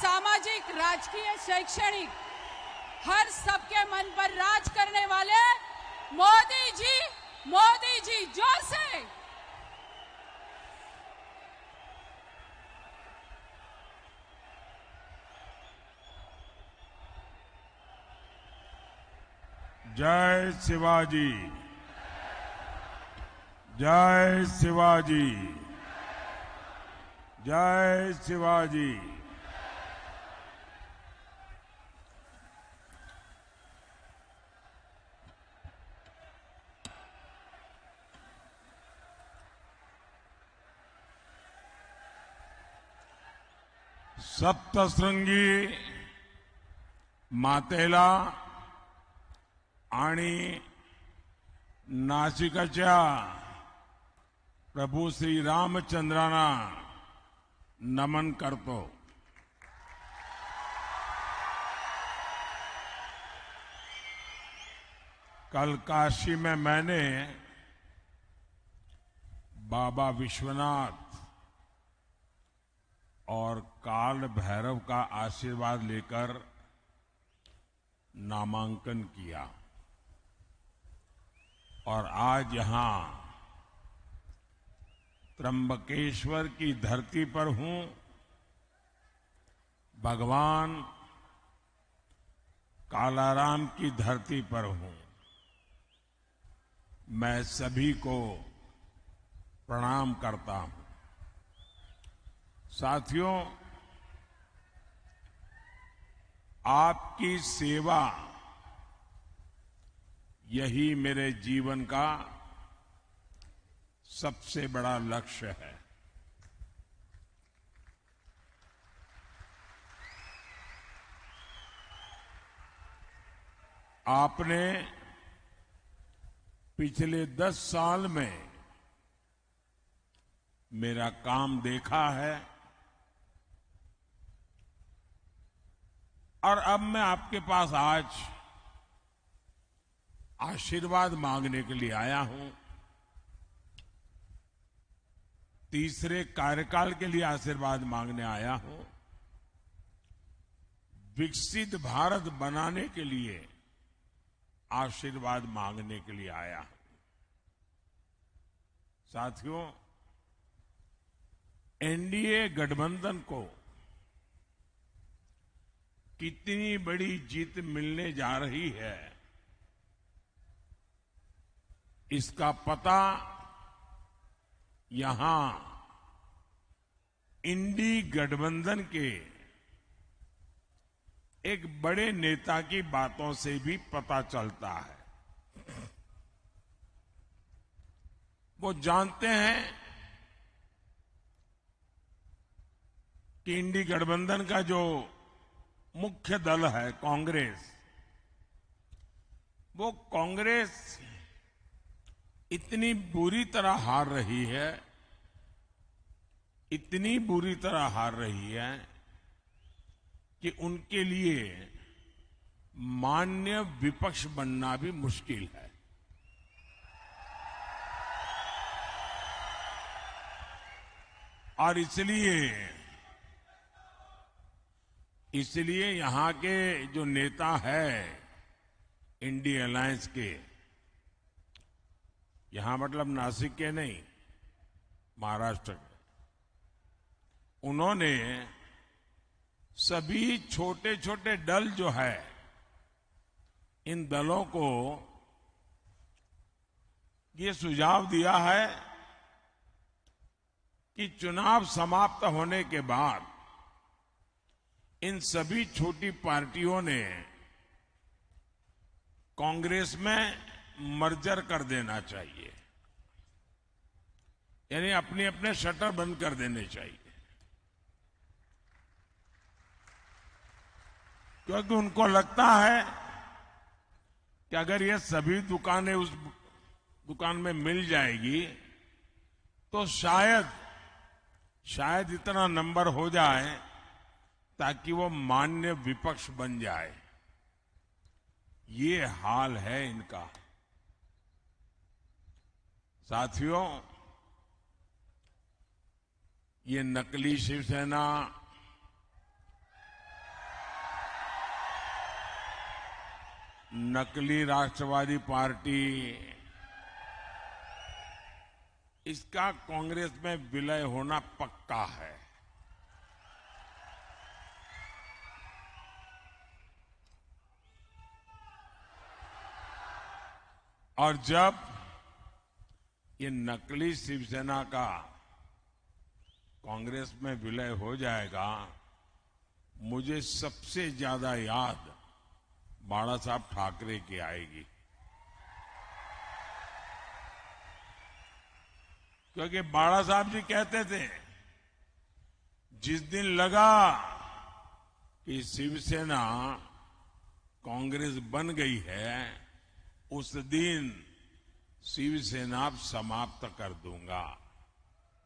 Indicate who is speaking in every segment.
Speaker 1: सामाजिक, राजकीय, शैक्षणिक हर सबके मन पर राज करने वाले मोदी जी, जोर से।
Speaker 2: जय शिवाजी, जय शिवाजी, जय शिवाजी। सप्तशृंगी मातेला आणि नाशिकच्या प्रभू श्री रामचंद्रांना नमन करतो। कल काशी में मैंने बाबा विश्वनाथ और काल भैरव का आशीर्वाद लेकर नामांकन किया और आज यहां त्र्यंबकेश्वर की धरती पर हूं। भगवान कालाराम की धरती पर हूं। मैं सभी को प्रणाम करता हूं। साथियों, आपकी सेवा यही मेरे जीवन का सबसे बड़ा लक्ष्य है। आपने पिछले 10 साल में मेरा काम देखा है और अब मैं आपके पास आज आशीर्वाद मांगने के लिए आया हूं। तीसरे कार्यकाल के लिए आशीर्वाद मांगने आया हूं। विकसित भारत बनाने के लिए आशीर्वाद मांगने के लिए आया हूं। साथियों, एनडीए गठबंधन को कितनी बड़ी जीत मिलने जा रही है, इसका पता यहां इंडी गठबंधन के एक बड़े नेता की बातों से भी पता चलता है। वो जानते हैं कि इंडी गठबंधन का जो मुख्य दल है कांग्रेस, वो कांग्रेस इतनी बुरी तरह हार रही है, इतनी बुरी तरह हार रही है कि उनके लिए मान्य विपक्ष बनना भी मुश्किल है। और इसलिए यहां के जो नेता है इंडी अलायंस के, यहां मतलब नासिक के नहीं, महाराष्ट्र के, उन्होंने सभी छोटे छोटे दल जो है, इन दलों को ये सुझाव दिया है कि चुनाव समाप्त होने के बाद इन सभी छोटी पार्टियों ने कांग्रेस में मर्जर कर देना चाहिए, यानी अपने अपने शटर बंद कर देने चाहिए, क्योंकि उनको लगता है कि अगर ये सभी दुकानें उस दुकान में मिल जाएगी तो शायद इतना नंबर हो जाए ताकि वो मान्य विपक्ष बन जाए। ये हाल है इनका। साथियों, ये नकली शिवसेना, नकली राष्ट्रवादी पार्टी, इसका कांग्रेस में विलय होना पक्का है। और जब ये नकली शिवसेना का कांग्रेस में विलय हो जाएगा, मुझे सबसे ज्यादा याद बाला साहब ठाकरे की आएगी, क्योंकि बाला साहब जी कहते थे जिस दिन लगा कि शिवसेना कांग्रेस बन गई है, उस दिन शिवसेना समाप्त कर दूंगा।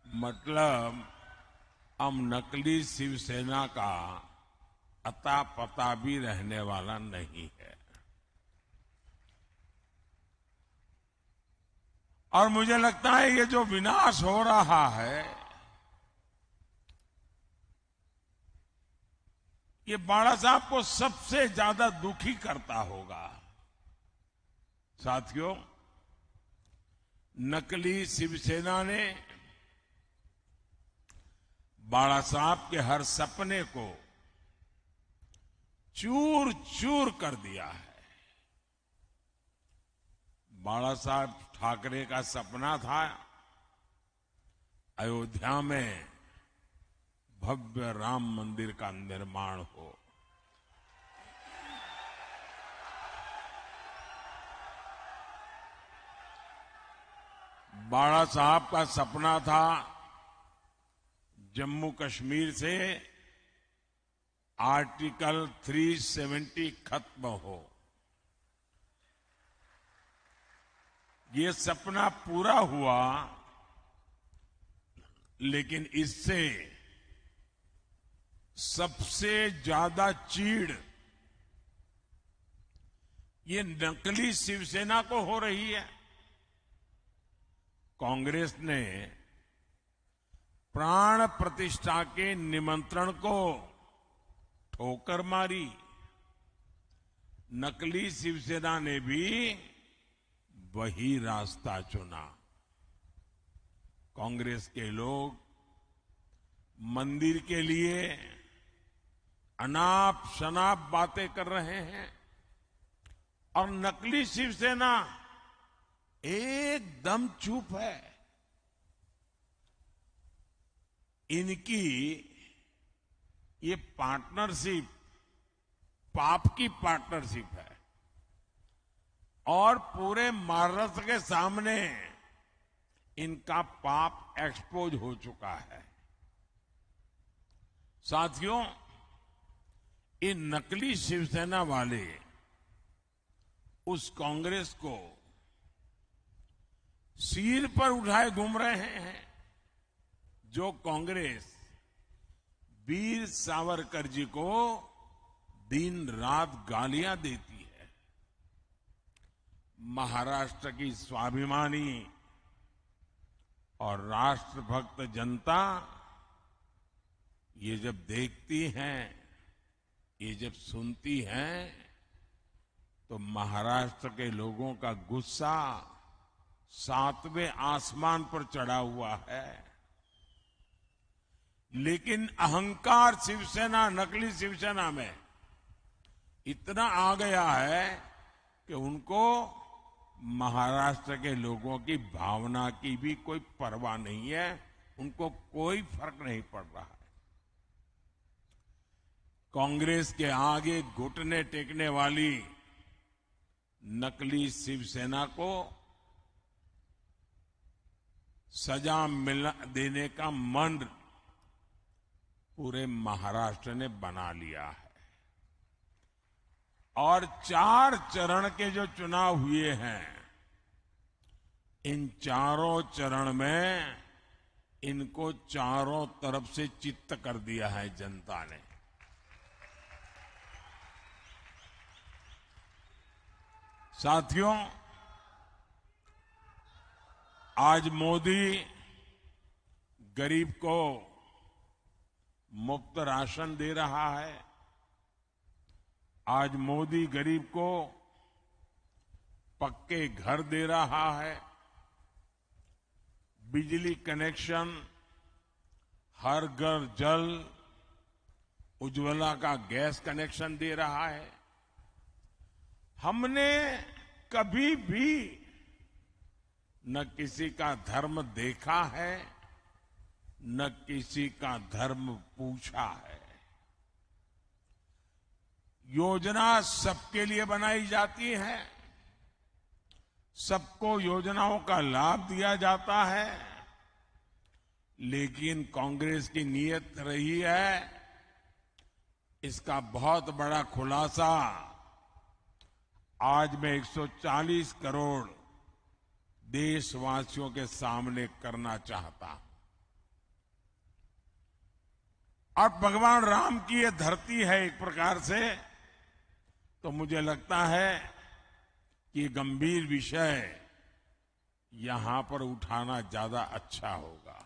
Speaker 2: मतलब अब नकली शिवसेना का अता पता भी रहने वाला नहीं है। और मुझे लगता है ये जो विनाश हो रहा है, ये बाला साहब को सबसे ज्यादा दुखी करता होगा। साथियों, नकली शिवसेना ने बाला साहब के हर सपने को चूर चूर कर दिया है। बाला साहब ठाकरे का सपना था अयोध्या में भव्य राम मंदिर का निर्माण हो। बाला साहब का सपना था जम्मू कश्मीर से आर्टिकल 370 खत्म हो। ये सपना पूरा हुआ, लेकिन इससे सबसे ज्यादा चीड़ ये नकली शिवसेना को हो रही है। कांग्रेस ने प्राण प्रतिष्ठा के निमंत्रण को ठोकर मारी। नकली शिवसेना ने भी वही रास्ता चुना। कांग्रेस के लोग मंदिर के लिए अनाप शनाप बातें कर रहे हैं और नकली शिवसेना एकदम चुप है। इनकी ये पार्टनरशिप पाप की पार्टनरशिप है और पूरे महाराष्ट्र के सामने इनका पाप एक्सपोज हो चुका है। साथियों, इन नकली शिवसेना वाले उस कांग्रेस को सिर पर उठाए घूम रहे हैं जो कांग्रेस वीर सावरकर जी को दिन रात गालियां देती है। महाराष्ट्र की स्वाभिमानी और राष्ट्रभक्त जनता ये जब देखती हैं, ये जब सुनती हैं, तो महाराष्ट्र के लोगों का गुस्सा 7वें आसमान पर चढ़ा हुआ है। लेकिन अहंकार शिवसेना, नकली शिवसेना में इतना आ गया है कि उनको महाराष्ट्र के लोगों की भावना की भी कोई परवाह नहीं है, उनको कोई फर्क नहीं पड़ रहा है। कांग्रेस के आगे घुटने टेकने वाली नकली शिवसेना को सजा देने का मन पूरे महाराष्ट्र ने बना लिया है। और 4 चरण के जो चुनाव हुए हैं, इन चारों चरण में इनको चारों तरफ से चित्त कर दिया है जनता ने। साथियों, आज मोदी गरीब को मुफ्त राशन दे रहा है। आज मोदी गरीब को पक्के घर दे रहा है, बिजली कनेक्शन, हर घर जल, उज्ज्वला का गैस कनेक्शन दे रहा है। हमने कभी भी न किसी का धर्म देखा है, न किसी का धर्म पूछा है। योजना सबके लिए बनाई जाती है, सबको योजनाओं का लाभ दिया जाता है, लेकिन कांग्रेस की नीयत रही है, इसका बहुत बड़ा खुलासा आज मैं 140 करोड़ देशवासियों के सामने करना चाहता हूं। और भगवान राम की ये धरती है एक प्रकार से, तो मुझे लगता है कि ये गंभीर विषय यहां पर उठाना ज्यादा अच्छा होगा।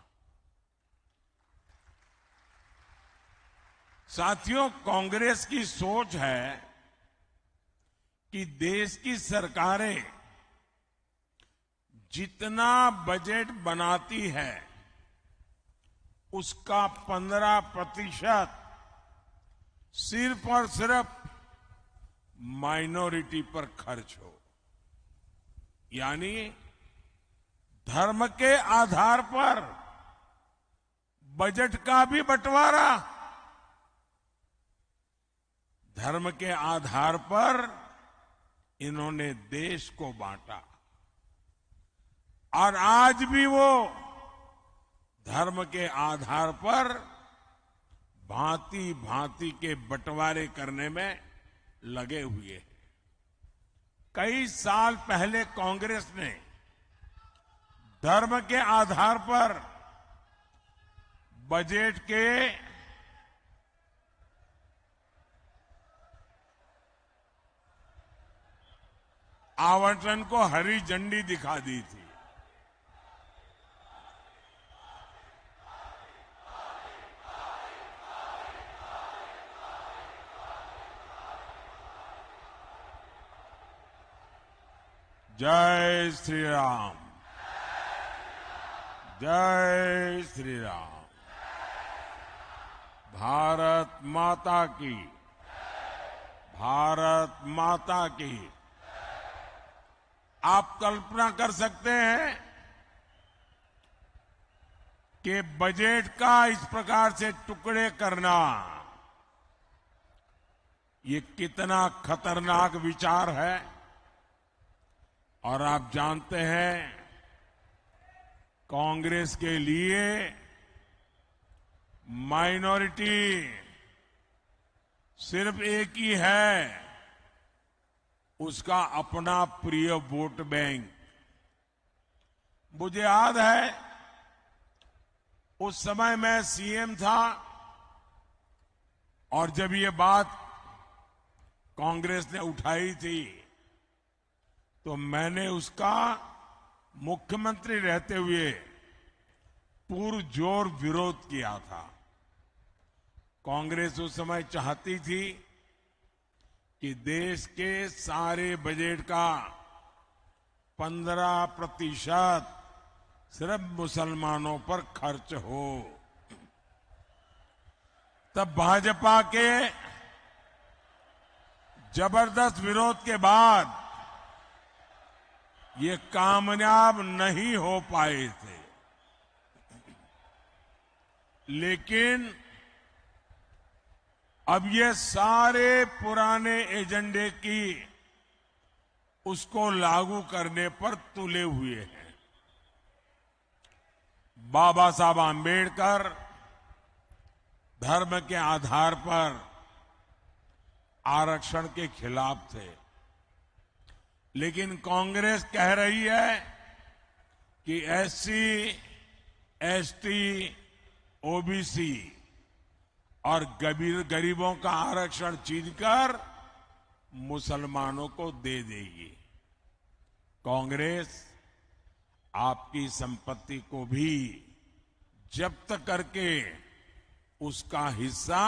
Speaker 2: साथियों, कांग्रेस की सोच है कि देश की सरकारें जितना बजट बनाती है उसका 15% सिर्फ और सिर्फ माइनॉरिटी पर खर्च हो, यानी धर्म के आधार पर बजट का भी बंटवारा, धर्म के आधार पर इन्होंने देश को बांटा। और आज भी वो धर्म के आधार पर भांति भांति के बंटवारे करने में लगे हुए हैं। कई साल पहले कांग्रेस ने धर्म के आधार पर बजट के आवंटन को हरी झंडी दिखा दी थी। जय श्री राम, जय श्री राम। भारत माता की, भारत माता की। आप कल्पना कर सकते हैं कि बजट का इस प्रकार से टुकड़े करना ये कितना खतरनाक विचार है। और आप जानते हैं, कांग्रेस के लिए माइनॉरिटी सिर्फ एक ही है, उसका अपना प्रिय वोट बैंक। मुझे याद है, उस समय मैं सीएम था और जब ये बात कांग्रेस ने उठाई थी तो मैंने उसका मुख्यमंत्री रहते हुए पुरजोर विरोध किया था। कांग्रेस उस समय चाहती थी कि देश के सारे बजट का 15% सिर्फ मुसलमानों पर खर्च हो। तब भाजपा के जबरदस्त विरोध के बाद ये कामयाब नहीं हो पाए थे, लेकिन अब ये सारे पुराने एजेंडे की उसको लागू करने पर तुले हुए हैं। बाबा साहब आंबेडकर धर्म के आधार पर आरक्षण के खिलाफ थे, लेकिन कांग्रेस कह रही है कि एससी, एसटी, ओबीसी और गरीबों का आरक्षण छीनकर मुसलमानों को दे देगी। कांग्रेस आपकी संपत्ति को भी जब्त करके उसका हिस्सा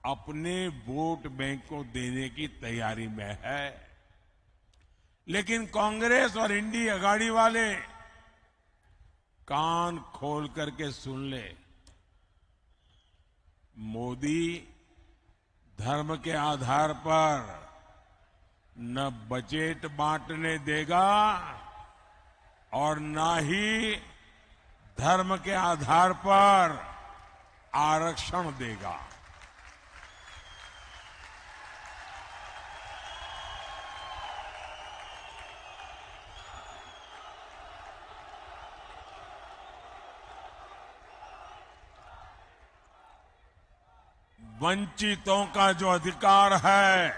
Speaker 2: अपने वोट बैंक को देने की तैयारी में है। लेकिन कांग्रेस और इंडी अगाड़ी वाले कान खोल करके सुन ले। मोदी धर्म के आधार पर न बजट बांटने देगा और न ही धर्म के आधार पर आरक्षण देगा। वंचितों का जो अधिकार है,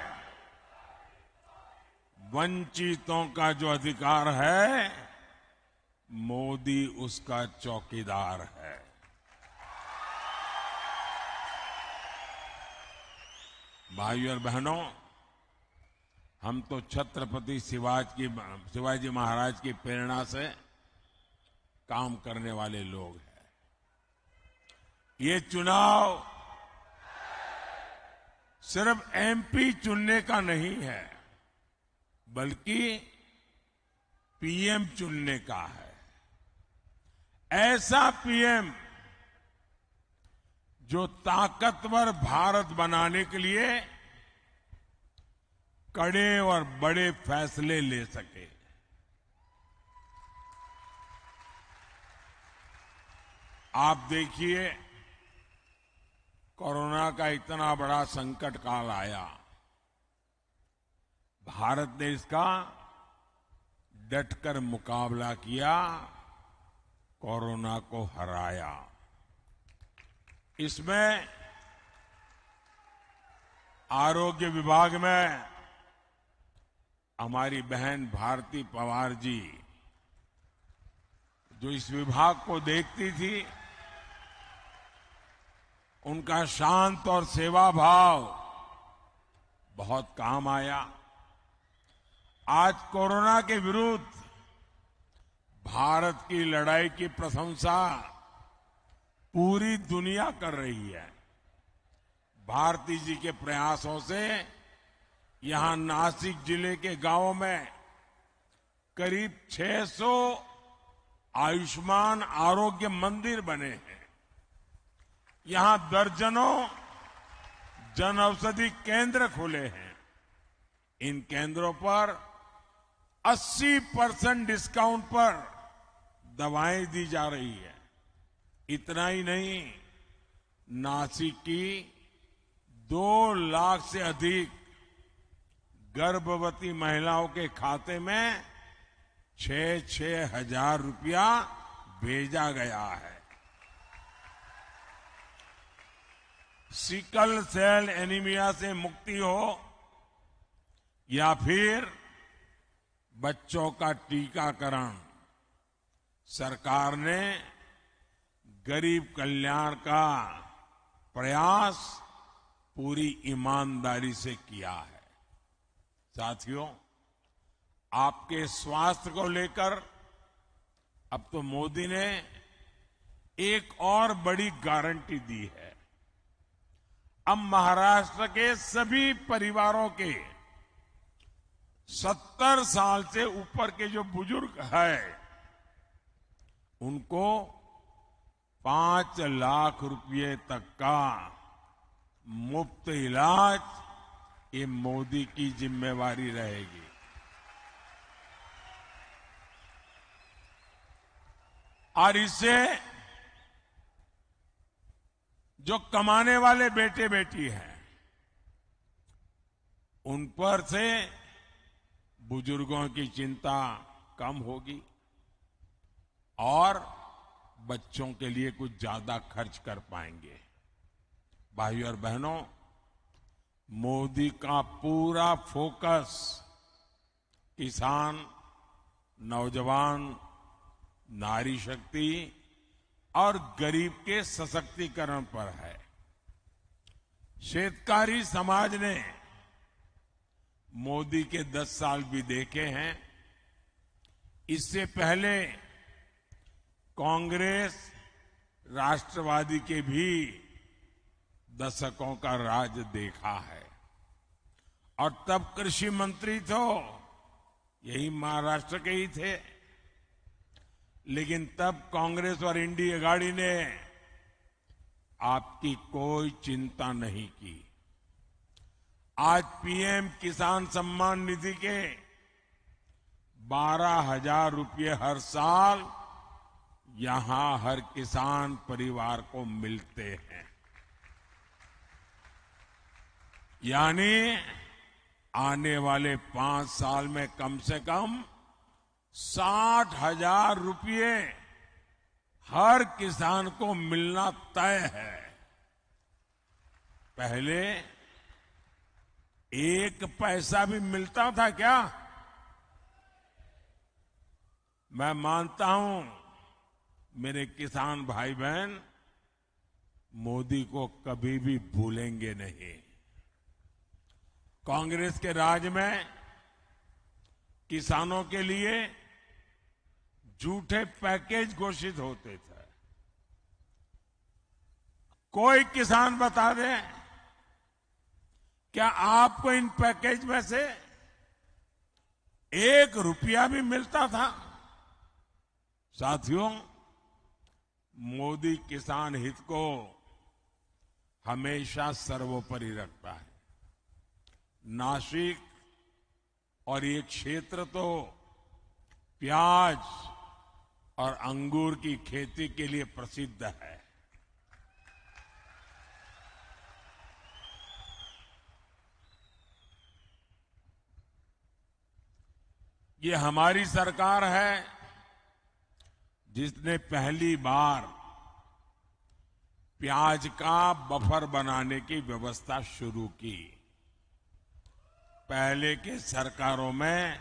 Speaker 2: वंचितों का जो अधिकार है, मोदी उसका चौकीदार है। भाइयों और बहनों, हम तो छत्रपति शिवाजी महाराज की प्रेरणा से काम करने वाले लोग हैं। ये चुनाव सिर्फ एमपी चुनने का नहीं है, बल्कि पीएम चुनने का है। ऐसा पीएम जो ताकतवर भारत बनाने के लिए कड़े और बड़े फैसले ले सके। आप देखिए, कोरोना का इतना बड़ा संकट काल आया, भारत ने इसका डटकर मुकाबला किया, कोरोना को हराया। इसमें आरोग्य विभाग में हमारी बहन भारती पवार जी, जो इस विभाग को देखती थी, उनका शांत और सेवा भाव बहुत काम आया। आज कोरोना के विरुद्ध भारत की लड़ाई की प्रशंसा पूरी दुनिया कर रही है। भारती जी के प्रयासों से यहां नासिक जिले के गांवों में करीब 600 आयुष्मान आरोग्य मंदिर बने हैं। यहां दर्जनों जन औषधि केंद्र खुले हैं। इन केंद्रों पर 80% डिस्काउंट पर दवाएं दी जा रही है। इतना ही नहीं, नासिक की 2 लाख से अधिक गर्भवती महिलाओं के खाते में 6-6 हजार रुपया भेजा गया है। सिकल सेल एनीमिया से मुक्ति हो या फिर बच्चों का टीकाकरण, सरकार ने गरीब कल्याण का प्रयास पूरी ईमानदारी से किया है। साथियों, आपके स्वास्थ्य को लेकर अब तो मोदी ने एक और बड़ी गारंटी दी है। अब महाराष्ट्र के सभी परिवारों के 70 साल से ऊपर के जो बुजुर्ग हैं, उनको 5 लाख रुपए तक का मुफ्त इलाज ये मोदी की जिम्मेवारी रहेगी। और इससे जो कमाने वाले बेटे बेटी हैं, उन पर से बुजुर्गों की चिंता कम होगी और बच्चों के लिए कुछ ज्यादा खर्च कर पाएंगे। भाइयों और बहनों, मोदी का पूरा फोकस किसान, नौजवान, नारी शक्ति और गरीब के सशक्तिकरण पर है। शेतकारी समाज ने मोदी के 10 साल भी देखे हैं। इससे पहले कांग्रेस, राष्ट्रवादी के भी दशकों का राज देखा है और तब कृषि मंत्री तो यही महाराष्ट्र के ही थे। लेकिन तब कांग्रेस और इंडिया गाड़ी ने आपकी कोई चिंता नहीं की। आज पीएम किसान सम्मान निधि के 12,000 रुपये हर साल यहां हर किसान परिवार को मिलते हैं। यानी आने वाले 5 साल में कम से कम 60,000 रुपये हर किसान को मिलना तय है। पहले 1 पैसा भी मिलता था क्या? मैं मानता हूं मेरे किसान भाई बहन मोदी को कभी भी भूलेंगे नहीं। कांग्रेस के राज में किसानों के लिए झूठे पैकेज घोषित होते थे। कोई किसान बता दे, क्या आपको इन पैकेज में से 1 रुपया भी मिलता था? साथियों, मोदी किसान हित को हमेशा सर्वोपरि रखता है। नासिक और ये क्षेत्र तो प्याज और अंगूर की खेती के लिए प्रसिद्ध है। ये हमारी सरकार है जिसने पहली बार प्याज का बफर बनाने की व्यवस्था शुरू की। पहले के सरकारों में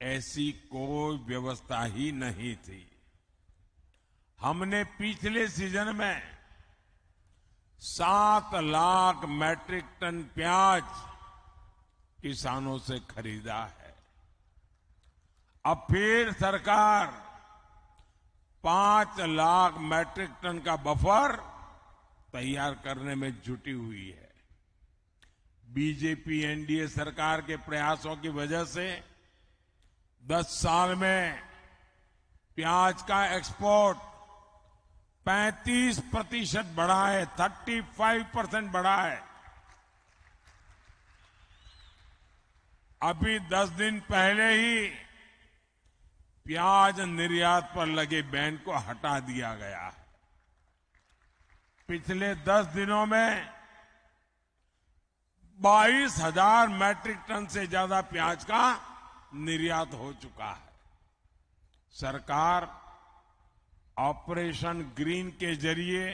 Speaker 2: ऐसी कोई व्यवस्था ही नहीं थी। हमने पिछले सीजन में 7 लाख मैट्रिक टन प्याज किसानों से खरीदा है। अब फिर सरकार 5 लाख मैट्रिक टन का बफर तैयार करने में जुटी हुई है। बीजेपी एनडीए सरकार के प्रयासों की वजह से 10 साल में प्याज का एक्सपोर्ट 35% बढ़ा है, 35% बढ़ा है। अभी 10 दिन पहले ही प्याज निर्यात पर लगे बैन को हटा दिया गया है। पिछले 10 दिनों में 22,000 मैट्रिक टन से ज्यादा प्याज का निर्यात हो चुका है। सरकार ऑपरेशन ग्रीन के जरिए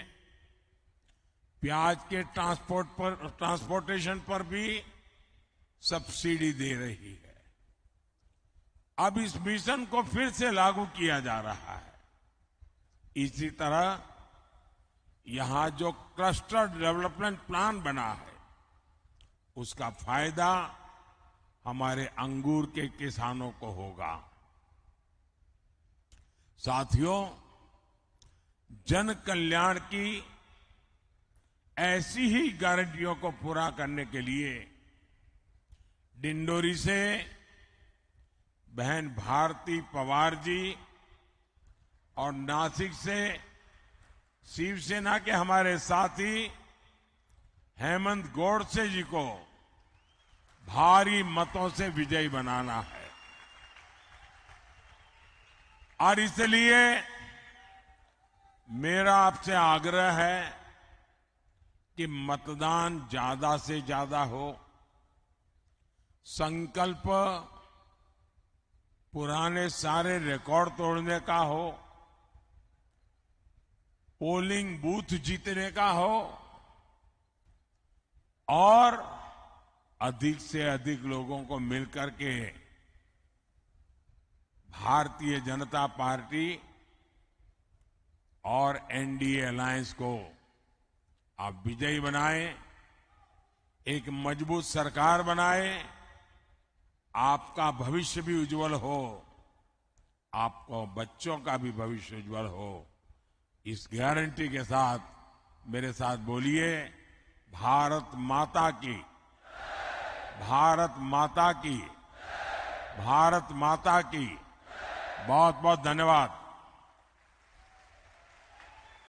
Speaker 2: प्याज के ट्रांसपोर्टेशन पर भी सब्सिडी दे रही है। अब इस मिशन को फिर से लागू किया जा रहा है। इसी तरह यहां जो क्लस्टर डेवलपमेंट प्लान बना है उसका फायदा हमारे अंगूर के किसानों को होगा। साथियों, जन कल्याण की ऐसी ही गारंटियों को पूरा करने के लिए डिंडोरी से बहन भारती पवार जी और नासिक से शिवसेना के हमारे साथी हेमंत गोडसे जी को भारी मतों से विजयी बनाना है। और इसलिए मेरा आपसे आग्रह है कि मतदान ज्यादा से ज्यादा हो। संकल्प पुराने सारे रिकॉर्ड तोड़ने का हो, पोलिंग बूथ जीतने का हो और अधिक से अधिक लोगों को मिलकर के भारतीय जनता पार्टी और एनडीए अलायंस को आप विजयी बनाएं, एक मजबूत सरकार बनाएं, आपका भविष्य भी उज्जवल हो, आपको बच्चों का भी भविष्य उज्जवल हो। इस गारंटी के साथ मेरे साथ बोलिए, भारत माता की, भारत माता की, भारत माता की बहुत बहुत धन्यवाद।